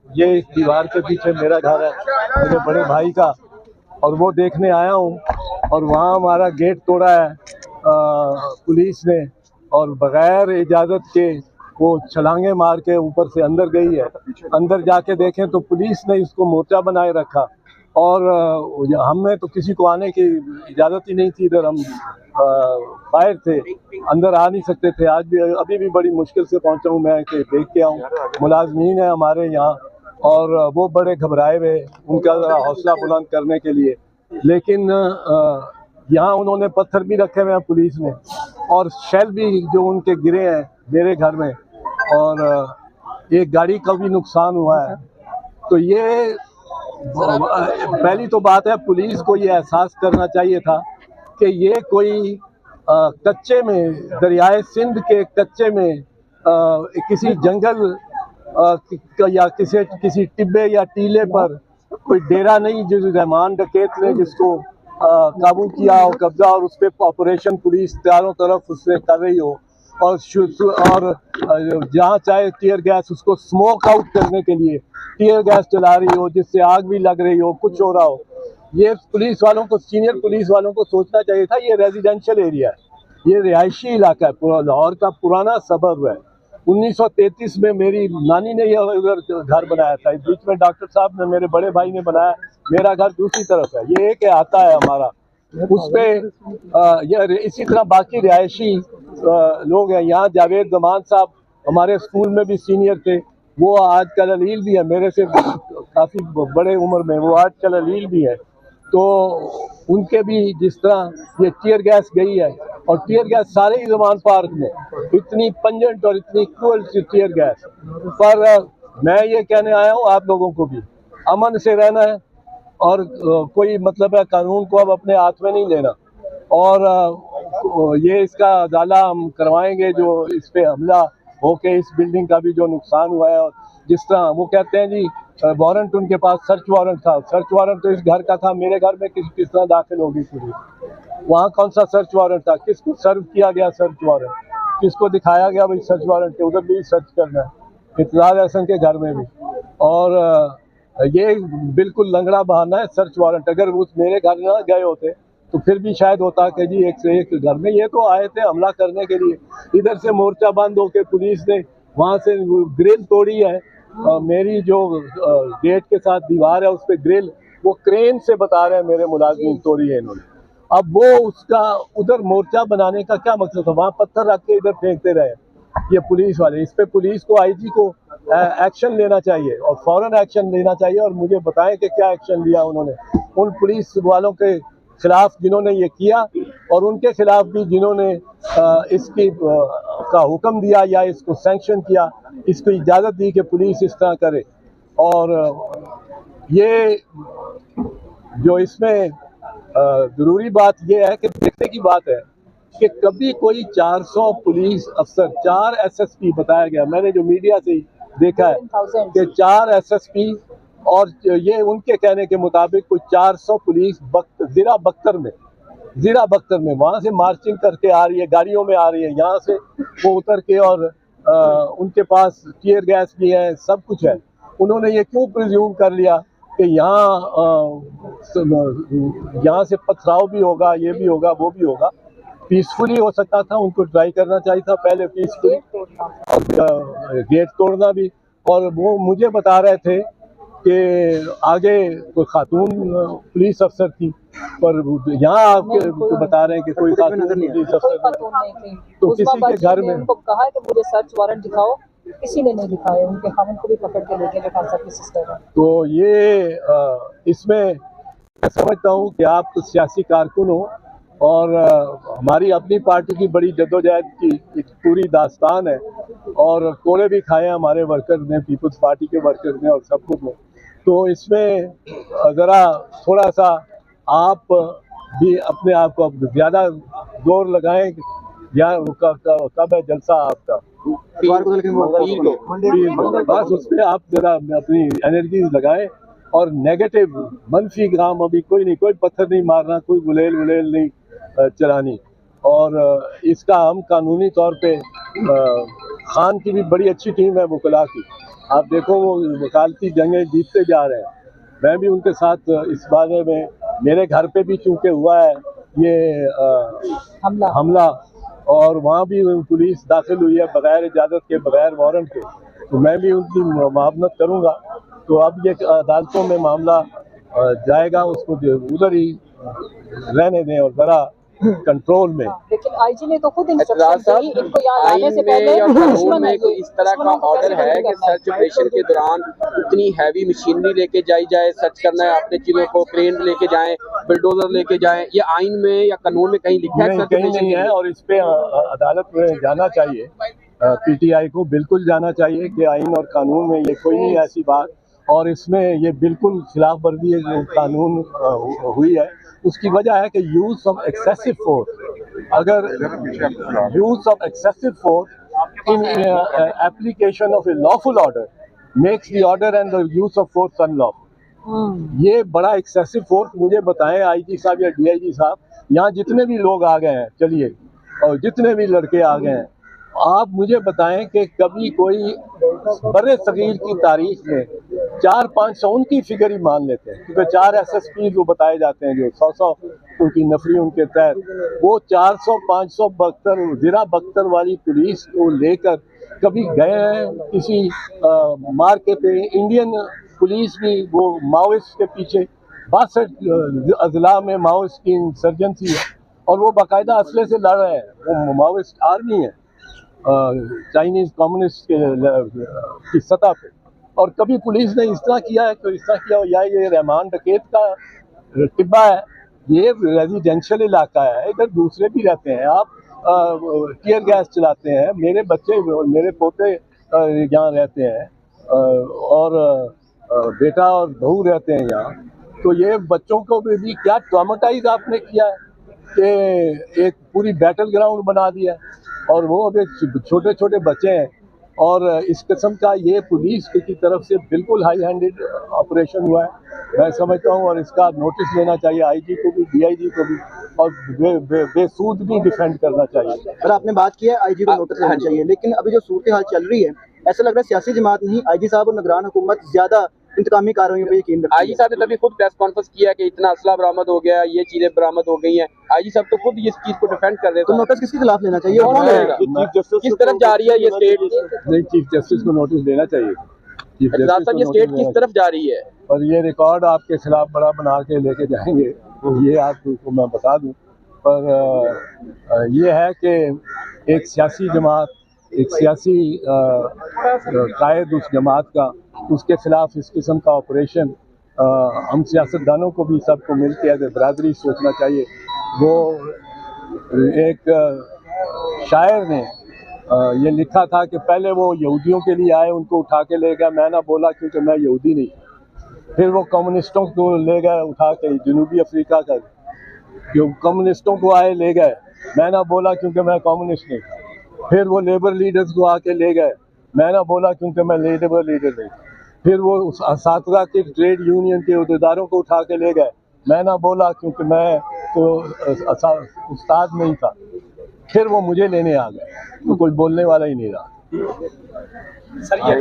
ये दीवार के पीछे मेरा घर है, मेरे बड़े भाई का, और वो देखने आया हूँ। और वहाँ हमारा गेट तोड़ा है पुलिस ने, और बगैर इजाज़त के वो छलांगे मार के ऊपर से अंदर गई है। अंदर जाके देखें तो पुलिस ने इसको मोर्चा बनाए रखा, और हमें तो किसी को आने की इजाज़त ही नहीं थी। इधर हम बाहर थे, अंदर आ नहीं सकते थे। आज भी अभी भी बड़ी मुश्किल से पहुंचा हूं मैं कि देख के आऊँ। मुलाजमीन है हमारे यहाँ, और वो बड़े घबराए हुए, उनका ज़रा हौसला बुलंद करने के लिए। लेकिन यहाँ उन्होंने पत्थर भी रखे हुए हैं पुलिस ने, और शेल भी जो उनके गिरे हैं मेरे घर में, और एक गाड़ी का भी नुकसान हुआ है। तो ये पहली तो बात है, पुलिस को ये एहसास करना चाहिए था कि ये कोई कच्चे में, दरियाए सिंध के कच्चे में किसी जंगल या किसी टिब्बे या टीले पर कोई डेरा नहीं, जिस रहमान डकैत ने जिसको काबू किया हो, कब्जा, और उस पर ऑपरेशन पुलिस चारों तरफ उससे कर रही हो, और जहाँ चाहे टीयर गैस, उसको स्मोक आउट करने के लिए टीयर गैस चला रही हो, जिससे आग भी लग रही हो, कुछ हो रहा हो। ये पुलिस वालों को, सीनियर पुलिस वालों को सोचना चाहिए था। ये रेजिडेंशियल एरिया है, ये रिहायशी इलाका है, पूरा लाहौर का पुराना सबर्ब है। 1933 में मेरी नानी ने यह उधर घर बनाया था। इस बीच में डॉक्टर साहब ने, मेरे बड़े भाई ने बनाया। मेरा घर दूसरी तरफ है, ये एक आता है हमारा, उस पर इसी तरह बाकी रिहायशी लोग हैं। यहाँ जावेद जमान साहब हमारे स्कूल में भी सीनियर थे, वो आजकल अलील भी है, मेरे से काफ़ी बड़े उम्र में, वो आजकल अलील भी है। तो उनके भी जिस तरह ये टीयर गैस गई है, और टीयर गैस सारे ही जमान पार्क में इतनी पंजेंट और इतनी क्रूअल टीयर गैस पर, मैं ये कहने आया हूँ आप लोगों को भी अमन से रहना है, और कोई मतलब है कानून को अब अपने हाथ में नहीं लेना। और ये इसका अदाला हम करवाएंगे, जो इस पे हमला होके इस बिल्डिंग का भी जो नुकसान हुआ है। और जिस तरह वो कहते हैं जी वारंट उनके पास, सर्च वारंट था, सर्च वारंट तो इस घर का था, मेरे घर में किस तरह दाखिल होगी पुलिस? वहाँ कौन सा सर्च वारंट था? किसको सर्व किया गया सर्च वारंट? किसको दिखाया गया भाई सर्च वारंट के? उधर भी सर्च करना है, इतलाज हसन के घर में भी। और ये बिल्कुल लंगड़ा बहाना है सर्च वारंट। अगर उस मेरे घर ना गए होते तो फिर भी शायद होता कि जी एक से एक घर में, ये तो आए थे हमला करने के लिए। इधर से मोर्चा बंद होके पुलिस ने वहाँ से ग्रिल तोड़ी है, मेरी जो गेट के साथ दीवार है उस पर ग्रिल, वो क्रेन से बता रहे हैं मेरे मुलाजिम तोड़ी है इन्होंने। अब वो उसका उधर मोर्चा बनाने का क्या मकसद था? वहाँ पत्थर रख के इधर फेंकते रहे ये पुलिस वाले। इस पे पुलिस को, आईजी को एक्शन लेना चाहिए, और फौरन एक्शन लेना चाहिए। और मुझे बताएं कि क्या एक्शन लिया उन्होंने उन पुलिस वालों के खिलाफ जिन्होंने ये किया, और उनके खिलाफ भी जिन्होंने इसकी का हुक्म दिया या इसको सैंक्शन किया, इसको इजाज़त दी कि पुलिस इस तरह करे। और ये जो इसमें ज़रूरी बात यह है कि देखने की बात है कि कभी कोई 400 पुलिस अफसर, 4 एसएसपी बताया गया, मैंने जो मीडिया से देखा है कि 4 एसएसपी, और ये उनके कहने के मुताबिक कोई 400 पुलिस ज़िला बख्तर में वहाँ से मार्चिंग करके आ रही है, गाड़ियों में आ रही है, यहाँ से वो उतर के, और उनके पास टीयर गैस भी है, सब कुछ है। उन्होंने ये क्यों प्रिज्यूम कर लिया कि यहाँ से पथराव भी होगा, ये भी होगा, वो भी होगा? पीसफुली हो सकता था, उनको ट्राई करना चाहिए था पहले पीसफुली, और गेट तोड़ना भी। और वो मुझे बता रहे थे कि आगे कोई खातून पुलिस अफसर थी, पर यहाँ आपके बता रहे हैं कि कोई खातून पुलिस अफसर नहीं। तो किसी के घर में उनको कहा है कि मुझे सर्च वारंट दिखाओ, किसी ने नहीं दिखाया, उनके खामन को भी पकड़ के लेके गए खान साहब की सिस्टर है। तो ये इसमें मैं समझता हूँ कि आप तो सियासी कारकुन हो, और हमारी अपनी पार्टी की बड़ी जद्दोजहद की एक पूरी दास्तान है, और कोड़े भी खाए हैं हमारे वर्कर ने, पीपल्स पार्टी के वर्कर ने, और सब कुछ ने। तो इसमें ज़रा थोड़ा सा आप भी अपने आप को ज़्यादा जोर लगाएं। या कब है जलसा आपका? बस उस पर आप जरा अपनी एनर्जी लगाएं, और नेगेटिव मनफी काम अभी कोई नहीं, कोई पत्थर नहीं मारना, कोई गुलेल नहीं चलानी। और इसका हम कानूनी तौर पे खान की भी बड़ी अच्छी टीम है वकला की, आप देखो वो वकालती जंगें जीतते जा रहे हैं। मैं भी उनके साथ इस बारे में, मेरे घर पे भी चूंकि हुआ है ये हमला और वहाँ भी पुलिस दाखिल हुई है बगैर इजाज़त के, बगैर वारंट के, तो मैं भी उनकी मुआवनत करूँगा। तो अब ये अदालतों में मामला जाएगा, उसको उधर ही रहने दें और ज़रा कंट्रोल में। लेकिन आईजी ने तो खुद इंस्ट्रक्शन दी इनको यहाँ आने से पहले और कानून में कोई इस तरह का ऑर्डर है कि सर्च ऑपरेशन के दौरान इतनी हैवी मशीनरी लेके जाए, सर्च करना है आपने चीजों को, क्रेन लेके जाएं, बुलडोजर लेके जाएं, ये आइन में या कानून में कहीं लिखा है? नहीं, कहीं नहीं है और इस पे अदालत में जाना चाहिए, पीटीआई को बिल्कुल जाना चाहिए कि आइन और कानून में ये कोई नहीं ऐसी बात, और इसमें ये बिल्कुल खिलाफ वर्जी कानून हुई है। उसकी वजह है कि यूज ऑफ एक्सेसिव फोर्स, अगर use of excessive force in application of A lawful order makes the order and the use of force unlawful. ये बड़ा एक्सेसिव फोर्स, मुझे बताएं आईजी साहब या डीआईजी साहब, यहाँ जितने भी लोग आ गए हैं, चलिए, और जितने भी लड़के आ गए हैं, आप मुझे बताएं कि कभी कोई बड़े सगीर की तारीख में 400-500 उनकी फिगर ही मान लेते हैं, क्योंकि 4 SSP जो बताए जाते हैं, जो 100 उनकी नफरी उनके तहत, वो 400-500 बख्तर ज़िरा बख्तर वाली पुलिस को लेकर कभी गए हैं किसी मार्के पे? इंडियन पुलिस भी वो माओइस्ट के पीछे 62 अजला में माओइस्ट की इंसर्जेंसी है और वो बाकायदा असले से लड़ रहे हैं, वो माओइस्ट आर्मी है चाइनीज कम्युनिस्ट की सतह पे। और कभी पुलिस ने इस तरह किया है, तो इस तरह किया, या ये रहमान डकैत का टिब्बा है, ये रेजिडेंशियल इलाका है, इधर दूसरे भी रहते हैं, आप टीयर गैस चलाते हैं, मेरे बच्चे मेरे पोते यहाँ रहते हैं और बेटा और बहू रहते हैं यहाँ, तो ये बच्चों को भी क्या ट्रॉमेटाइज आपने किया है कि एक पूरी बैटल ग्राउंड बना दिया और वो अभी छोटे छोटे बच्चे हैं। और इस किस्म का ये पुलिस की तरफ से बिल्कुल हाई हैंडेड ऑपरेशन हुआ है, मैं समझता हूँ, और इसका नोटिस लेना चाहिए आईजी को भी, डीआईजी को भी, और बेसूद भी डिफेंड करना चाहिए। और आपने बात की है आईजी को नोटिस लेना चाहिए, लेकिन अभी जो सूरत हाल चल रही है, ऐसा लग रहा है सियासी जमात नहीं, आईजी साहब और निगरान हुकूमत ज्यादा इंतकामी कार्रवाइयों पे यकीन रखती है। आईजी साहब ने तभी खुद प्रेस कॉन्फ्रेंस किया कि इतना असला बरामद हो गया, ये चीजें बरामद हो गई हैं, आईजी साहब तो खुद इस चीज को डिफेंड कर रहे हैं। तो नोटिस किसके खिलाफ लेना चाहिए, कौन लेगा, किस तरफ जा रही है ये स्टेट? नहीं, चीफ जस्टिस को नोटिस देना चाहिए। साहब ये स्टेट किस तरफ जा रही है? और ये रिकॉर्ड आपके खिलाफ बड़ा बना के लेके जाएंगे, ये आपको मैं बता दूं। पर ये है कि एक सियासी जमात, एक सियासी कायद उस जमात का, उसके खिलाफ इस किस्म का ऑपरेशन हम सियासतदानों को भी सबको मिल के एज ए बरादरी सोचना चाहिए। वो एक शायर ने ये लिखा था कि पहले वो यहूदियों के लिए आए, उनको उठा के ले गया, मैं ना बोला क्योंकि मैं यहूदी नहीं। फिर वो कम्युनिस्टों को ले गए उठा के जनूबी अफ्रीका का, जो कम्युनिस्टों को आए ले गए, मैं ना बोला क्योंकि मैं कम्युनिस्ट नहीं। फिर वो लेबर लीडर्स को आके ले गए, मैं ना बोला क्योंकि मैं लेबर लीडर नहीं। फिर वो असातिज़ा के ट्रेड यूनियन के अहदेदारों को उठा के ले गए, मैं ना बोला क्योंकि मैं तो उस्ताद नहीं था। फिर वो मुझे लेने आ गए, तो कोई बोलने वाला ही नहीं रहा। सर ये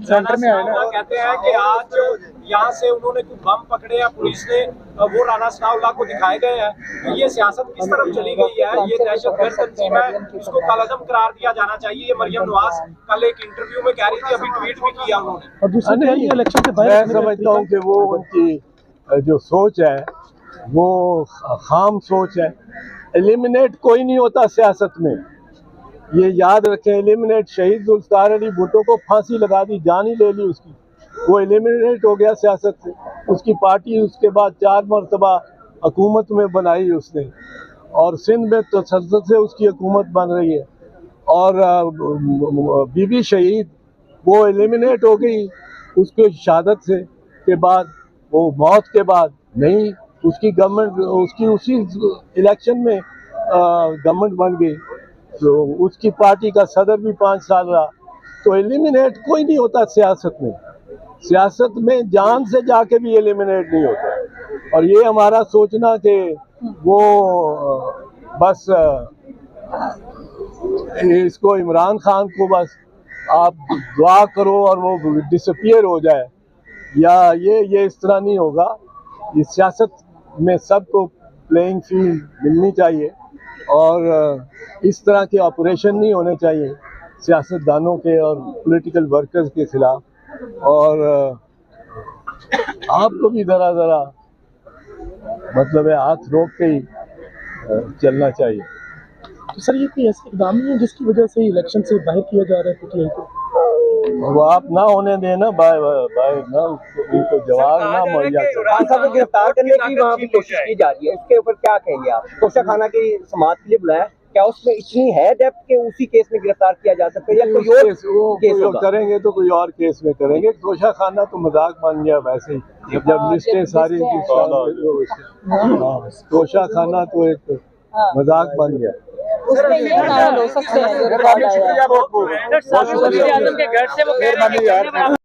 सेंटर में आए ना, कहते हैं कि आज यहाँ से उन्होंने कुछ बम पकड़े हैं, पुलिस ने वो राना सनाउल्लाह को दिखाए गए हैं, तो ये सियासत किस तरफ चली गई है? ये दहशतगर्द तंजीम है, इसको कालादम करार दिया जाना चाहिए। ये मरियम नवाज कल एक इंटरव्यू में कह रही थी, अभी ट्वीट भी किया उन्होंने। मैं समझता हूँ कि वो उनकी जो सोच है वो खाम सोच है। एलिमिनेट कोई नहीं होता सियासत में, ये याद रखें। एलिमिनेट शहीद जुल्फ़िकार अली भुट्टो को फांसी लगा दी, जान ही ले ली उसकी, वो एलिमिनेट हो गया सियासत से। उसकी पार्टी उसके बाद 4 मरतबा हुकूमत में बनाई उसने, और सिंध में तो संसद से उसकी हुकूमत बन रही है। और बीबी शहीद वो एलिमिनेट हो गई उसके शहादत से के बाद, वो मौत के बाद नहीं, उसकी गवर्नमेंट, उसकी उसी इलेक्शन में गवर्नमेंट बन गई, तो उसकी पार्टी का सदर भी 5 साल रहा। तो एलिमिनेट कोई नहीं होता सियासत में, सियासत में जान से जाके भी एलिमिनेट नहीं होता। और ये हमारा सोचना कि वो बस इसको इमरान खान को बस आप दुआ करो और वो डिसअपियर हो जाए, या ये इस तरह नहीं होगा। ये सियासत में सबको प्लेइंग फील्ड मिलनी चाहिए और इस तरह के ऑपरेशन नहीं होने चाहिए सियासतदानों के और पॉलिटिकल वर्कर्स के खिलाफ। और आपको भी ज़रा मतलब है हाथ रोक के ही चलना चाहिए। तो सर ये कोई ऐसा इकदाम नहीं है जिसकी वजह से इलेक्शन से बाहर किया जा रहा है पीटीआई को? वो आप ना होने देना बाय ना उनको जवाब ना मुहैया खान साहब को गिरफ्तार करने की वहाँ भी कोशिश की जा रही है, उसके ऊपर क्या कहेंगे आप? तोशा खाना की समाअत के लिए बुलाया, क्या उसमें इतनी है डेप्थ के उसी केस में गिरफ्तार किया जा सकता है या कोई और केस होगा? करेंगे तो कोई और केस में करेंगे। तोशा खाना तो मजाक बन गया वैसे ही, जब लिस्टें सारी तोशा खाना तो एक मजाक बन गया। उसमें ये नारा हो सकते हैं।